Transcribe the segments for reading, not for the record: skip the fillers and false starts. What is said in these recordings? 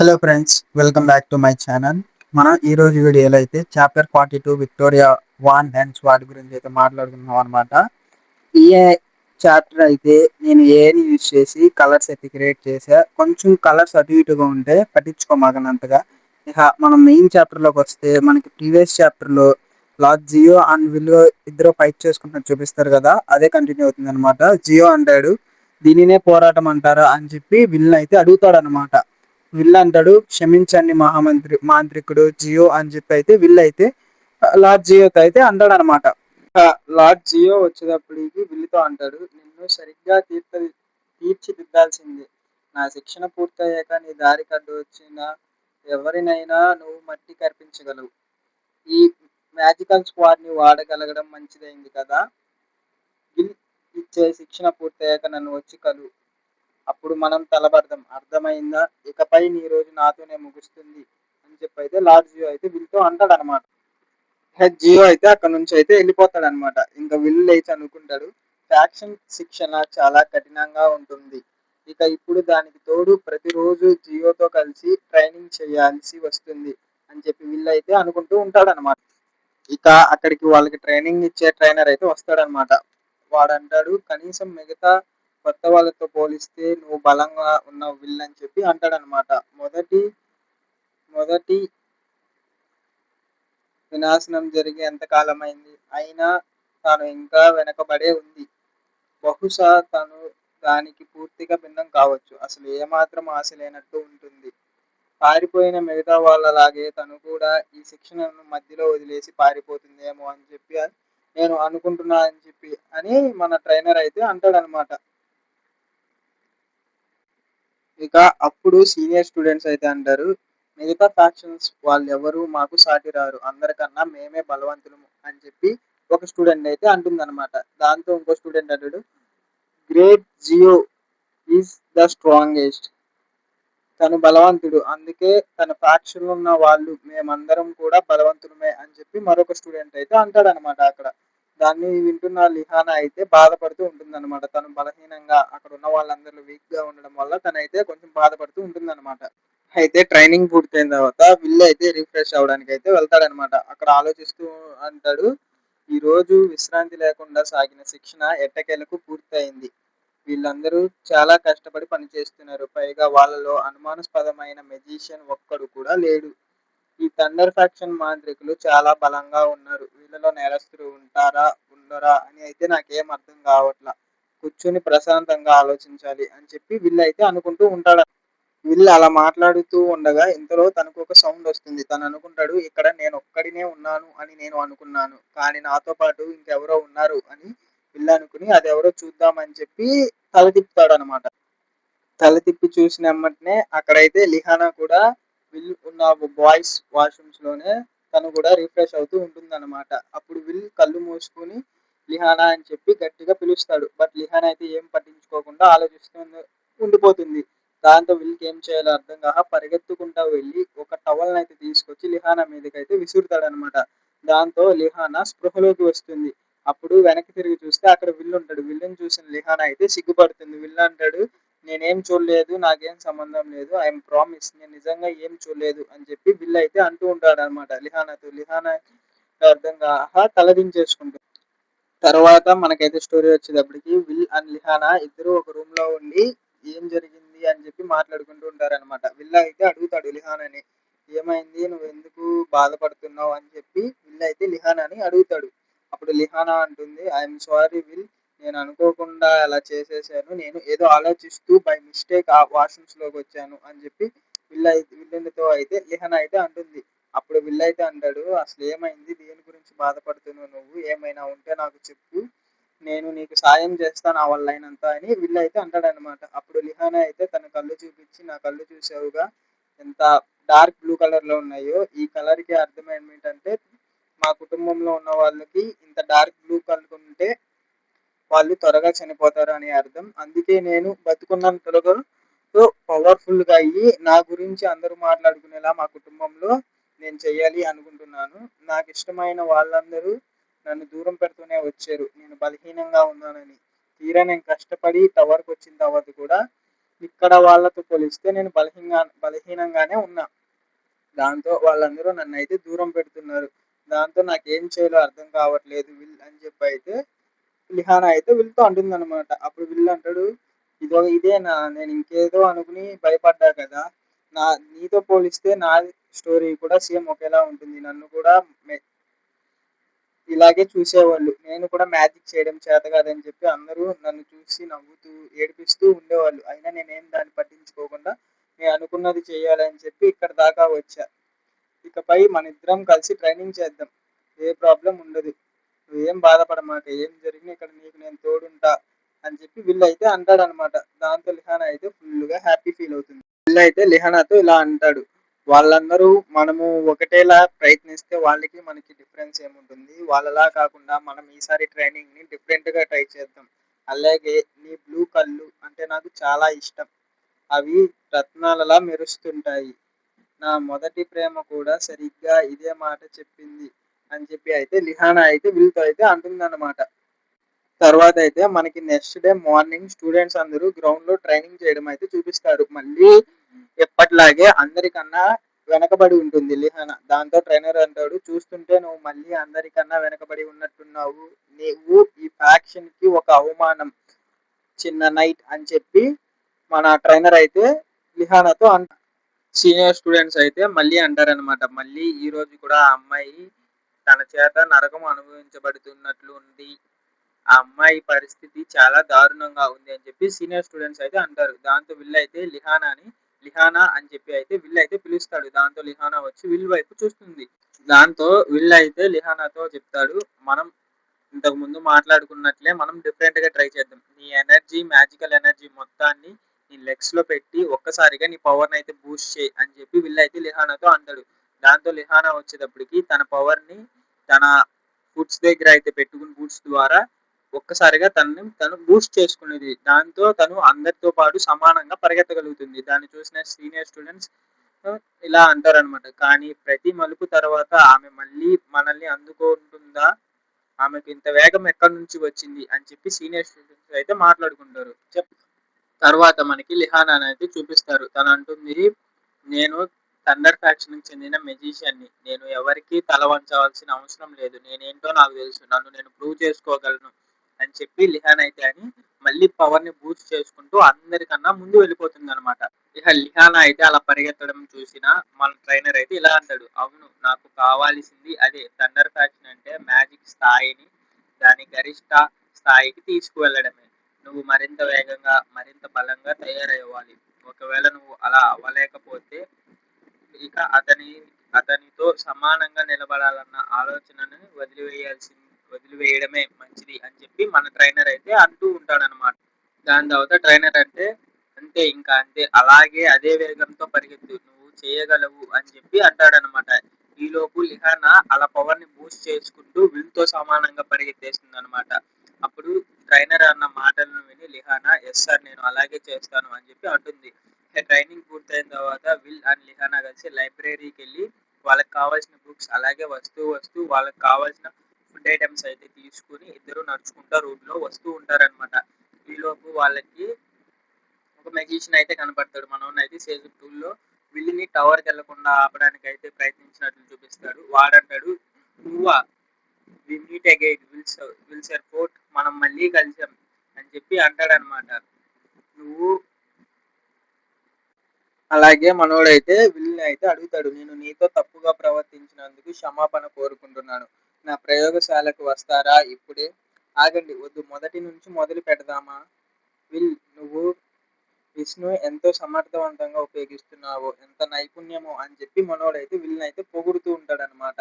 Hello friends, welcome back to my channel. మనం ఈరోజు వీడియోలో అయితే చాప్టర్ 42 విక్టోరియా వాన్ హెన్స్ వాటి గురించి అయితే మాట్లాడుకున్నాం అనమాట. ఈ చాప్టర్ అయితే నేను ఏని యూజ్ చేసి కలర్స్ అయితే క్రియేట్ చేసా. కొంచెం కలర్స్ అటు ఇటుగా ఉంటే పట్టించుకోమాగనంతగా. ఇక మనం మెయిన్ చాప్టర్లోకి వస్తే మనకి ప్రీవియస్ చాప్టర్లో లార్డ్ జియో అండ్ విల్లో ఇద్దరు ఫైట్ చేసుకుంటున్నట్టు చూపిస్తారు కదా, అదే కంటిన్యూ అవుతుంది అనమాట. జియో అంటాడు, దీనినే పోరాటం అంటారా అని చెప్పి విల్ని అయితే అడుగుతాడు అనమాట. విల్ అంటాడు, క్షమించండి మాంత్రికుడు జియో అని చెప్పి అయితే విల్ అయితే లార్డ్ జియోతో అయితే అంటాడు అనమాట. లార్డ్ జియో వచ్చేటప్పటికి విల్లుతో అంటాడు, నిన్ను సరిగ్గా తీర్చిదిద్దాల్సింది. నా శిక్షణ పూర్తయ్యాక నీ దారి కడ్డు వచ్చిన ఎవరినైనా నువ్వు మట్టి కర్పించగలవు. ఈ మ్యాజికల్ స్క్వాడ్ ని వాడగలగడం మంచిదైంది కదా. విల్ ఇచ్చే శిక్షణ పూర్తయ్యాక నన్ను వచ్చి కలు, అప్పుడు మనం తలబడదాం, అర్థమైందా? ఇకపై నీ రోజు నాతోనే ముగుస్తుంది అని చెప్పి అయితే లార్డ్ జియో అయితే విల్తో అంటాడు అనమాట. జియో అయితే అక్కడ నుంచి అయితే వెళ్ళిపోతాడు అనమాట. ఇంకా విల్ అయితే అనుకుంటాడు, ఫ్యాక్షన్ శిక్షణ చాలా కఠినంగా ఉంటుంది. ఇక ఇప్పుడు దానికి తోడు ప్రతిరోజు జియోతో కలిసి ట్రైనింగ్ చేయాల్సి వస్తుంది అని చెప్పి విల్ అయితే అనుకుంటూ ఉంటాడు అనమాట. ఇక అక్కడికి వాళ్ళకి ట్రైనింగ్ ఇచ్చే ట్రైనర్ అయితే వస్తాడనమాట. వాడంటాడు, కనీసం మిగతా కొత్త వాళ్ళతో పోలిస్తే నువ్వు బలంగా ఉన్నావు విల్ అని చెప్పి అంటాడనమాట. మొదటి మొదటి వినాశనం జరిగి ఎంతకాలమైంది, అయినా తాను ఇంకా వెనకబడే ఉంది. బహుశా తను దానికి పూర్తిగా భిన్నం కావచ్చు. అసలు ఏమాత్రం ఆశ లేనట్టు ఉంటుంది. పారిపోయిన మిగతా వాళ్ళలాగే తను కూడా ఈ శిక్షణను మధ్యలో వదిలేసి పారిపోతుందేమో అని చెప్పి నేను అనుకుంటున్నా అని చెప్పి అని మన ట్రైనర్ అయితే అంటాడనమాట. ఇక అప్పుడు సీనియర్ స్టూడెంట్స్ అయితే అంటారు, మిగతా ఫ్యాక్షన్స్ వాళ్ళు ఎవరు మాకు సాటి రారు, అందరికన్నా మేమే బలవంతులము అని చెప్పి ఒక స్టూడెంట్ అయితే అంటుంది అనమాట. దాంతో ఇంకో స్టూడెంట్ అంటాడు, great Geo is the strongest, తను బలవంతుడు, అందుకే తన ఫ్యాక్షన్ ఉన్న వాళ్ళు మేమందరం కూడా బలవంతులమే అని చెప్పి మరొక స్టూడెంట్ అయితే అంటాడనమాట. అక్కడ దాన్ని వింటున్న లిహానా అయితే బాధపడుతూ ఉంటుంది అనమాట. తను బలహీనంగా అక్కడ ఉన్న వాళ్ళందరూ వీక్ గా ఉండడం వల్ల తనైతే కొంచెం బాధపడుతూ ఉంటుంది అనమాట. అయితే ట్రైనింగ్ పూర్తయిన తర్వాత విల్ అయితే రిఫ్రెష్ అవడానికి అయితే వెళ్తాడనమాట. అక్కడ ఆలోచిస్తూ అంటాడు, ఈ రోజు విశ్రాంతి లేకుండా సాగిన శిక్షణ ఎట్టకేలకు పూర్తయింది. వీళ్ళందరూ చాలా కష్టపడి పనిచేస్తున్నారు. పైగా వాళ్ళలో అనుమానాస్పదమైన మెజిషియన్ ఒక్కడు కూడా లేడు. ఈ థండర్ ఫ్యాక్షన్ మాంత్రికులు చాలా బలంగా ఉన్నారు. వీళ్ళలో నేరస్తులు ఉంటారా ఉండరా అని అయితే నాకేం అర్థం కావట్లా. కూర్చుని ప్రశాంతంగా ఆలోచించాలి అని చెప్పి విల్ అయితే అనుకుంటూ ఉంటాడు. విల్ అలా మాట్లాడుతూ ఉండగా ఇంతలో తనకు ఒక సౌండ్ వస్తుంది. తను అనుకుంటాడు, ఇక్కడ నేను ఒక్కడినే ఉన్నాను అని నేను అనుకున్నాను, కానీ నాతో పాటు ఇంకెవరో ఉన్నారు అని విల్ అనుకుని అదెవరో చూద్దామని చెప్పి తల తిప్పుతాడు అనమాట. తల తిప్పి చూసిన వెంటనే అక్కడైతే లిహానా కూడా విల్ ఉన్న బాయ్స్ వాష్రూమ్స్ లోనే తను కూడా రిఫ్రెష్ అవుతూ ఉంటుంది అనమాట. అప్పుడు విల్ కళ్ళు మూసుకుని లిహానా అని చెప్పి గట్టిగా పిలుస్తాడు. బట్ లిహానా అయితే ఏం పట్టించుకోకుండా ఆలోచిస్తూ ఉండిపోతుంది. దాంతో విల్కి ఏం చేయాలో అర్థం కాక పరిగెత్తుకుంటా వెళ్ళి ఒక టవల్ అయితే తీసుకొచ్చి లిహానా మీదకి అయితే విసురుతాడనమాట. దాంతో లిహానా స్పృహలోకి వస్తుంది. అప్పుడు వెనక్కి తిరిగి చూస్తే అక్కడ విల్ ఉంటాడు. విల్లుని చూసిన లిహానా అయితే సిగ్గుపడుతుంది. విల్ అంటాడు, నేనేం చూడలేదు, నాకేం సంబంధం లేదు, ఐఎమ్ ప్రామిస్, నేను నిజంగా ఏం చూడలేదు అని చెప్పి విల్ అయితే అంటూ ఉంటాడు అనమాట లిహానాతో. లిహానా అర్థం కాక తలదించేసుకుంటుంది. తర్వాత మనకైతే స్టోరీ వచ్చేటప్పటికి విల్ అండ్ లిహానా ఇద్దరు ఒక రూమ్ లో ఉండి ఏం జరిగింది అని చెప్పి మాట్లాడుకుంటూ ఉంటారనమాట. విల్ అయితే అడుగుతాడు లిహానాని, ఏమైంది, నువ్వు ఎందుకు బాధపడుతున్నావు అని చెప్పి విల్ అయితే లిహానాని అడుగుతాడు. అప్పుడు లిహానా అంటుంది, ఐఎమ్ సారీ విల్, నేను అనుకోకుండా అలా చేసేసాను, నేను ఏదో ఆలోచిస్తూ బై మిస్టేక్ ఆ వాష్రూమ్స్ లోకి వచ్చాను అని చెప్పి విల్లుతో అయితే లిహానా అయితే అంటుంది. అప్పుడు విల్ అయితే అంటాడు, అసలు ఏమైంది, దేని గురించి బాధపడుతున్నావు, నువ్వు ఏమైనా ఉంటే నాకు చెప్పు, నేను నీకు సాయం చేస్తాను నా వల్ల అయినంత అని విల్ అయితే అంటాడనమాట. అప్పుడు లిహానా అయితే తన కళ్ళు చూపించి, నా కళ్ళు చూసావుగా ఎంత డార్క్ బ్లూ కలర్ లో ఉన్నాయో, ఈ కలర్ కి అర్థం ఏమిటంటే మా కుటుంబంలో ఉన్న వాళ్ళకి ఇంత డార్క్ బ్లూ కలర్ ఉంటే వాళ్ళు త్వరగా చనిపోతారు అని అర్థం. అందుకే నేను బతుకున్నంత త్వరగా పవర్ఫుల్ గా అయ్యి నా గురించి అందరూ మాట్లాడుకునేలా మా కుటుంబంలో నేను చెయ్యాలి అనుకుంటున్నాను. నాకు ఇష్టమైన వాళ్ళందరూ నన్ను దూరం పెడుతూనే వచ్చారు, నేను బలహీనంగా ఉన్నానని. తీరా నేను కష్టపడి టవర్కి వచ్చిన తర్వాత కూడా ఇక్కడ వాళ్ళతో పోలిస్తే నేను బలహీనంగానే ఉన్నా. దాంతో వాళ్ళందరూ నన్నైతే దూరం పెడుతున్నారు. దాంతో నాకేం చేయాలో అర్థం కావట్లేదు విల్ అని చెప్పైతే లిహానా అయితే వీళ్ళతో అంటుందనమాట. అప్పుడు వీళ్ళు అంటాడు, ఇదేనా నేను ఇంకేదో అనుకుని భయపడ్డా కదా! నా నీతో పోలిస్తే నా స్టోరీ కూడా సేమ్ ఒకేలా ఉంటుంది. నన్ను కూడా ఇలాగే చూసేవాళ్ళు. నేను కూడా మ్యాజిక్ చేయడం చేత కాదని చెప్పి అందరూ నన్ను చూసి నవ్వుతూ, ఏడిపిస్తూ ఉండేవాళ్ళు. అయినా నేనేం దాన్ని పట్టించుకోకుండా నేను అనుకున్నది చేయాలని చెప్పి ఇక్కడి దాకా వచ్చా. ఇకపై మనిద్దరం కలిసి ట్రైనింగ్ చేద్దాం. ఏ ప్రాబ్లం ఉండదు. నువ్వేం బాధపడమాక. ఏం జరిగినా ఇక్కడ నీకు నేను తోడుంటా అని చెప్పి వీళ్ళైతే అంటాడనమాట. దాంతో లిహానా అయితే ఫుల్గా హ్యాపీ ఫీల్ అవుతుంది. వీళ్ళైతే లిహానాతో ఇలా అంటాడు, వాళ్ళందరూ మనము ఒకటేలా ప్రయత్నిస్తే వాళ్ళకి మనకి డిఫరెన్స్ ఏముంటుంది, వాళ్ళలా కాకుండా మనం ఈసారి ట్రైనింగ్ని డిఫరెంట్గా ట్రై చేద్దాం. అలాగే నీ బ్లూ కళ్ళు అంటే నాకు చాలా ఇష్టం. అవి రత్నాలలా మెరుస్తుంటాయి. నా మొదటి ప్రేమ కూడా సరిగ్గా ఇదే మాట చెప్పింది అని చెప్పి అయితే లిహానా అయితే వీళ్ళతో అయితే అంటుందన్నమాట. తర్వాత అయితే మనకి నెక్స్ట్ డే మార్నింగ్ స్టూడెంట్స్ అందరూ గ్రౌండ్ లో ట్రైనింగ్ చేయడం అయితే చూపిస్తారు. మళ్ళీ ఎప్పటిలాగే అందరికన్నా వెనకబడి ఉంటుంది లిహానా. దాంతో ట్రైనర్ అంటాడు, చూస్తుంటే నువ్వు మళ్ళీ అందరికన్నా వెనకబడి ఉన్నట్టున్నావు. నీవు ఈ ఫ్యాక్షన్ కి ఒక అవమానం, చిన్న నైట్ అని చెప్పి మన ట్రైనర్ అయితే లిహానాతో సీనియర్ స్టూడెంట్స్ అయితే మళ్ళీ అంటారనమాట. మళ్ళీ ఈ రోజు కూడా ఆ అమ్మాయి తన చేత నరకం అనుభవించబడుతున్నట్లు ఉంది. ఆ అమ్మాయి పరిస్థితి చాలా దారుణంగా ఉంది అని చెప్పి సీనియర్ స్టూడెంట్స్ అయితే అంటారు. దాంతో వీళ్ళైతే లిహానా అని చెప్పి అయితే వీళ్ళైతే పిలుస్తాడు. దాంతో లిహానా వచ్చి వీళ్ళ వైపు చూస్తుంది. దాంతో వీళ్ళైతే లిహానాతో చెప్తాడు, మనం ఇంతకు ముందు మాట్లాడుకున్నట్లే మనం డిఫరెంట్ గా ట్రై చేద్దాం. నీ ఎనర్జీ, మ్యాజికల్ ఎనర్జీ మొత్తాన్ని నీ లెగ్స్ లో పెట్టి ఒక్కసారిగా నీ పవర్ ని అయితే బూస్ట్ చేయి అని చెప్పి వీళ్ళైతే లిహానాతో అంటాడు. దాంతో లిహానా వచ్చేటప్పటికి తన పవర్ ని తన ఫుట్స్ దగ్గర అయితే పెట్టుకుని బూట్స్ ద్వారా ఒక్కసారిగా తను బూస్ట్ చేసుకునేది. దాంతో తను అందరితో పాటు సమానంగా పరిగెత్తగలుగుతుంది. దాన్ని చూసిన సీనియర్ స్టూడెంట్స్ ఇలా అంటారనమాట. కానీ ప్రతి మలుపు తర్వాత ఆమె మళ్ళీ మనల్ని అందుకుంటుందా, ఆమెకు ఇంత వేగం ఎక్కడి నుంచి వచ్చింది అని చెప్పి సీనియర్ స్టూడెంట్స్ అయితే మాట్లాడుకుంటారు. తర్వాత మనకి లిహానా అయితే చూపిస్తారు. తను అంటుంది, నేను థండర్ ఫ్యాక్షన్ కి చెందిన మెజిషియన్ని. నేను ఎవరికి తల వంచవలసిన అవసరం లేదు. నేనేంటో నాకు తెలుసు. నన్ను నేను ప్రూవ్ చేసుకోగలను అని చెప్పి లిహాన్ అయితే అని మళ్ళీ పవర్ ని బూస్ట్ చేసుకుంటూ అందరికన్నా ముందు వెళ్ళిపోతుంది అనమాట. ఇక లిహానా అయితే అలా పరిగెత్తడం చూసిన మన ట్రైనర్ అయితే ఇలా అంటాడు, అవును నాకు కావాల్సింది అదే. థండర్ ఫ్యాక్షన్ అంటే మ్యాజిక్ స్థాయిని దాని గరిష్ట స్థాయికి తీసుకువెళ్ళడమే. నువ్వు మరింత వేగంగా, మరింత బలంగా తయారవ్వాలి. ఒకవేళ నువ్వు అలా అవ్వలేకపోతే ఇక అతనితో సమానంగా నిలబడాలన్న ఆలోచనను వదిలివేయడమే మంచిది అని చెప్పి మన ట్రైనర్ అయితే అంటూ ఉంటాడనమాట. దాని తర్వాత ట్రైనర్ అంటే అంతే, ఇంకా అంతే, అలాగే అదే వేగంతో పరిగెత్తు, నువ్వు చేయగలవు అని చెప్పి అంటాడనమాట. ఈలోపు లిహానా అలా పవర్ ని బూస్ట్ చేసుకుంటూ విల్తో సమానంగా పరిగెత్తేస్తుంది అనమాట. అప్పుడు ట్రైనర్ అన్న మాటలను విని లిహానా, ఎస్ సార్, నేను అలాగే చేస్తాను అని చెప్పి అంటుంది. ట్రైనింగ్ పూర్తయిన తర్వాత విల్ అండ్ లిహానా కలిసి లైబ్రరీకి వెళ్ళి వాళ్ళకి కావాల్సిన బుక్స్ అలాగే వస్తూ వాళ్ళకి కావాల్సిన ఫుడ్ ఐటమ్స్ అయితే తీసుకుని ఇద్దరు నడుచుకుంటా రోడ్ లో వస్తూ ఉంటారనమాట. ఈలోపు వాళ్ళకి ఒక మెజిషియన్ అయితే కనపడతాడు. మనోడిని అయితే సీజన్ 2లో విల్లిని టవర్కి వెళ్లకుండా ఆపడానికి అయితే ప్రయత్నించినట్లు చూపిస్తాడు. వాడంటాడు, నువ్వా, వి మీట్ అగైన్ విల్సర్ ఫోర్ట్, మనం మళ్ళీ కలిసాం అని చెప్పి అంటాడనమాట. నువ్వు అలాగే మనోడైతే విల్ని అయితే అడుగుతాడు, నేను నీతో తప్పుగా ప్రవర్తించినందుకు క్షమాపణ కోరుకుంటున్నాను. నా ప్రయోగశాలకు వస్తారా ఇప్పుడే? ఆగండి, వద్దు, మొదటి నుంచి మొదలు పెడదామా? విల్, నువ్వు విష్ణు ఎంతో సమర్థవంతంగా ఉపయోగిస్తున్నావో, ఎంత నైపుణ్యమో అని చెప్పి మనోడైతే విల్ని అయితే పొగుడుతూ ఉంటాడనమాట.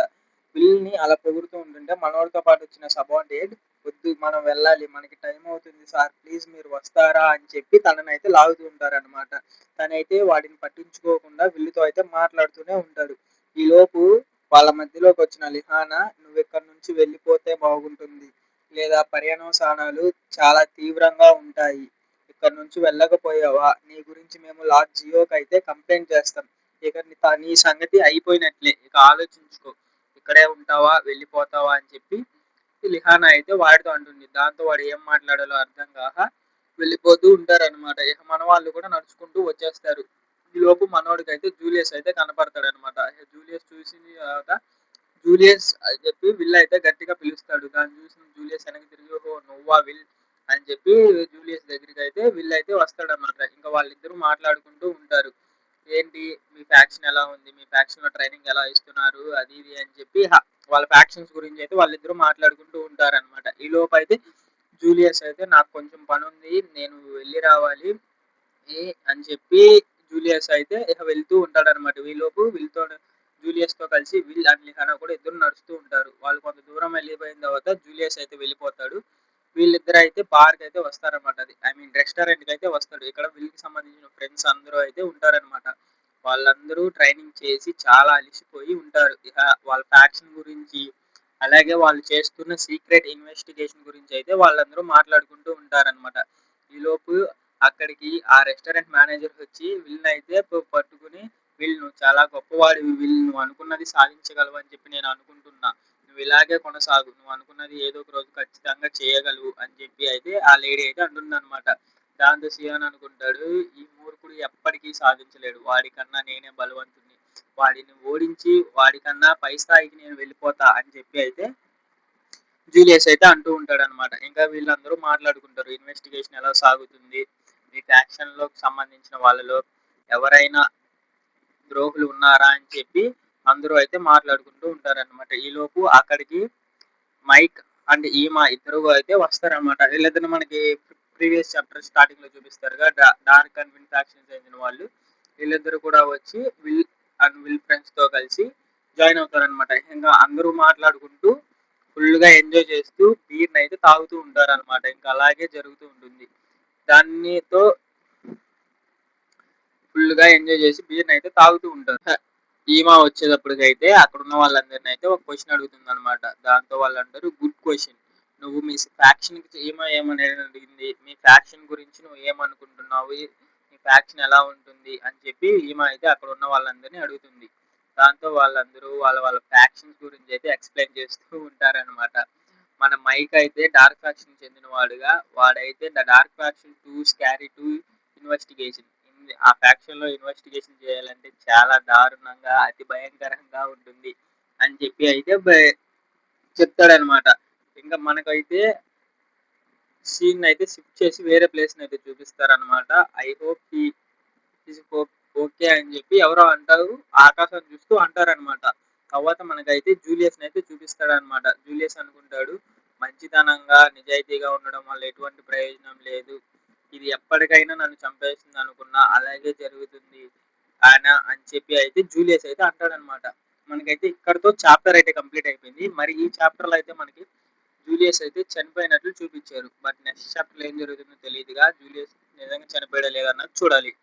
విల్ని అలా పొగుడుతూ ఉంటుంటే మనోడితో పాటు వచ్చిన సబార్డినేట్, వద్దు మనం వెళ్ళాలి, మనకి టైం అవుతుంది సార్, ప్లీజ్ మీరు వస్తారా అని చెప్పి తననైతే లాగుతూ ఉంటారనమాట. తనైతే వాటిని పట్టించుకోకుండా విల్లుతో అయితే మాట్లాడుతూనే ఉంటాడు. ఈలోపు వాళ్ళ మధ్యలోకి వచ్చిన లిహానా, నువ్వు ఇక్కడ నుంచి వెళ్ళిపోతే బాగుంటుంది, లేదా పర్యవసానాలు చాలా తీవ్రంగా ఉంటాయి. ఇక్కడ నుంచి వెళ్ళకపోయావా, నీ గురించి మేము లార్డ్ జియోకి అయితే కంప్లైంట్ చేస్తాం. ఇక నీ సంగతి అయిపోయినట్లే, ఇక ఆలోచించుకో, ఇక్కడే ఉంటావా వెళ్ళిపోతావా అని చెప్పి లిహానా అయితే వాడితో అంటుంది. దాంతో వాడు ఏం మాట్లాడాలో అర్థం కాక వెళ్ళిపోతూ ఉంటారనమాట. ఇక మన వాళ్ళు కూడా నడుచుకుంటూ వచ్చేస్తారు. ఈలోపు మనోడికైతే జూలియస్ అయితే కనపడతాడనమాట. జూలియస్ చూసిన తర్వాత జూలియస్ అని చెప్పి విల్ అయితే గట్టిగా పిలుస్తాడు. దాన్ని చూసిన జూలియస్ వెనక్కి తిరిగి ఓహో నువ్వా విల్ అని చెప్పి జూలియస్ దగ్గరికి అయితే విల్ అయితే వస్తాడనమాట. ఇంకా వాళ్ళిద్దరూ మాట్లాడుకుంటూ ఉంటారు. ఏంటి మీ ఫ్యాక్షన్ ఎలా ఉంది, మీ ఫ్యాక్షన్ లో ట్రైనింగ్ ఎలా ఇస్తున్నారు, అది ఇది అని చెప్పి వాళ్ళ ఫ్యాక్షన్స్ గురించి అయితే వాళ్ళిద్దరూ మాట్లాడుకుంటూ ఉంటారనమాట. ఈ లోపు అయితే జూలియస్ అయితే నాకు కొంచెం పని ఉంది, నేను వెళ్ళి రావాలి అని చెప్పి జూలియస్ అయితే ఇక వెళ్తూ ఉంటాడనమాట. వీలోపు విల్తో జూలియస్ తో కలిసి విల్ అండ్ లిహానా కూడా ఇద్దరు నడుస్తూ ఉంటారు. వాళ్ళు కొంత దూరం వెళ్ళిపోయిన తర్వాత జూలియస్ అయితే వెళ్ళిపోతాడు. వీళ్ళిద్దరు అయితే బార్ కి అయితే వస్తారనమాట. అది ఐ మీన్ రెస్టారెంట్ కి అయితే వస్తాడు. ఇక్కడ విల్ కి సంబంధించిన ఫ్రెండ్స్ అందరూ అయితే ఉంటారనమాట. వాళ్ళందరూ ట్రైనింగ్ చేసి చాలా అలిసిపోయి ఉంటారు. ఇక వాళ్ళ ఫ్యాక్షన్ గురించి అలాగే వాళ్ళు చేస్తున్న సీక్రెట్ ఇన్వెస్టిగేషన్ గురించి అయితే వాళ్ళందరూ మాట్లాడుకుంటూ ఉంటారనమాట. ఈలోపు అక్కడికి ఆ రెస్టారెంట్ మేనేజర్ వచ్చి వీళ్ళని అయితే పట్టుకుని వీళ్ళు నువ్వు చాలా గొప్పవాడివి, వీళ్ళు నువ్వు అనుకున్నది సాధించగలవు అని చెప్పి నేను అనుకుంటున్నా, నువ్వు ఇలాగే కొనసాగు, నువ్వు అనుకున్నది ఏదో ఒక రోజు ఖచ్చితంగా చేయగలవు అని చెప్పి అయితే ఆ లేడీ అయితే అంటుందన్నమాట. దాంతో సియాన్ అనుకుంటాడు ఈ మూర్ఖుడు ఎప్పటికీ సాధించలేడు, వాడికన్నా నేనే బలవంతుని, వాడిని ఓడించి వాడికన్నా పై స్థాయికి నేను వెళ్ళిపోతా అని చెప్పి అయితే జూలియస్ అయితే అంటూ ఉంటాడు అనమాట. ఇంకా వీళ్ళందరూ మాట్లాడుకుంటారు ఇన్వెస్టిగేషన్ ఎలా సాగుతుంది, మీ ఫ్యాక్షన్ లో సంబంధించిన వాళ్ళలో ఎవరైనా ద్రోహులు ఉన్నారా అని చెప్పి అందరూ అయితే మాట్లాడుకుంటూ ఉంటారన్నమాట. ఈలోపు అక్కడికి మైక్ అండ్ ఈమా ఇద్దరు అయితే వస్తారనమాట. వీళ్ళిద్దరు మనకి ప్రీవియస్ చాప్టర్ స్టార్టింగ్ లో చూపిస్తారుగా డార్క్ అండ్ విన్ ఫ్యాక్షన్స్ చెందిన వాళ్ళు. వీళ్ళిద్దరు కూడా వచ్చి విల్ అండ్ విల్ ఫ్రెండ్స్ తో కలిసి జాయిన్ అవుతారనమాట. ఇంకా అందరూ మాట్లాడుకుంటూ ఫుల్ గా ఎంజాయ్ చేస్తూ బీర్ అయితే తాగుతూ ఉంటారనమాట. ఇంకా అలాగే జరుగుతూ ఉంటుంది. దానితో ఫుల్ గా ఎంజాయ్ చేసి బీర్ అయితే తాగుతూ ఉంటారు. ఈమా వచ్చేటప్పటికైతే అక్కడ ఉన్న వాళ్ళందరినీ అయితే ఒక క్వశ్చన్ అడుగుతుంది అనమాట. దాంతో వాళ్ళందరూ గుడ్ క్వశ్చన్, నువ్వు మీ ఫ్యాక్షన్ కి ఈమా ఏమని అడిగింది, మీ ఫ్యాక్షన్ గురించి నువ్వు ఏమనుకుంటున్నావు, మీ ఫ్యాక్షన్ ఎలా ఉంటుంది అని చెప్పి ఈమా అయితే అక్కడ ఉన్న వాళ్ళందరినీ అడుగుతుంది. దాంతో వాళ్ళందరూ వాళ్ళ వాళ్ళ ఫ్యాక్షన్స్ గురించి అయితే ఎక్స్ప్లెయిన్ చేస్తూ ఉంటారనమాట. మన మైక్ అయితే డార్క్ ఫ్యాక్షన్ చెందిన వాడుగా వాడైతే the dark faction to scary to investigation, ఆ ఫ్యాక్షన్ లో ఇన్వెస్టిగేషన్ చేయాలంటే చాలా దారుణంగా అతి భయంకరంగా ఉంటుంది అని చెప్పి అయితే చెప్తాడనమాట. ఇంకా మనకైతే సీన్ అయితే షిఫ్ట్ చేసి వేరే ప్లేస్ అయితే చూపిస్తారనమాట. I hope he is okay అని చెప్పి ఎవరో అంటారు, ఆకాశం చూస్తూ అంటారనమాట. తర్వాత మనకైతే జూలియస్ అయితే చూపిస్తాడనమాట. జూలియస్ అనుకుంటాడు మంచితనంగా నిజాయితీగా ఉండడం వల్ల ఎటువంటి ప్రయోజనం లేదు, ఇది ఎప్పటికైనా నన్ను చంపేస్తుంది అనుకున్నా అలాగే జరుగుతుంది ఆయన అని చెప్పి అయితే జూలియస్ అయితే అంటాడనమాట. మనకైతే ఇక్కడతో చాప్టర్ అయితే కంప్లీట్ అయిపోయింది. మరి ఈ చాప్టర్ లో అయితే మనకి జూలియస్ అయితే చనిపోయినట్లు చూపించారు. బట్ నెక్స్ట్ చాప్టర్ ఏం జరుగుతుందో తెలియదుగా, జూలియస్ నిజంగా చనిపోయాడా లేదన్నది చూడాలి.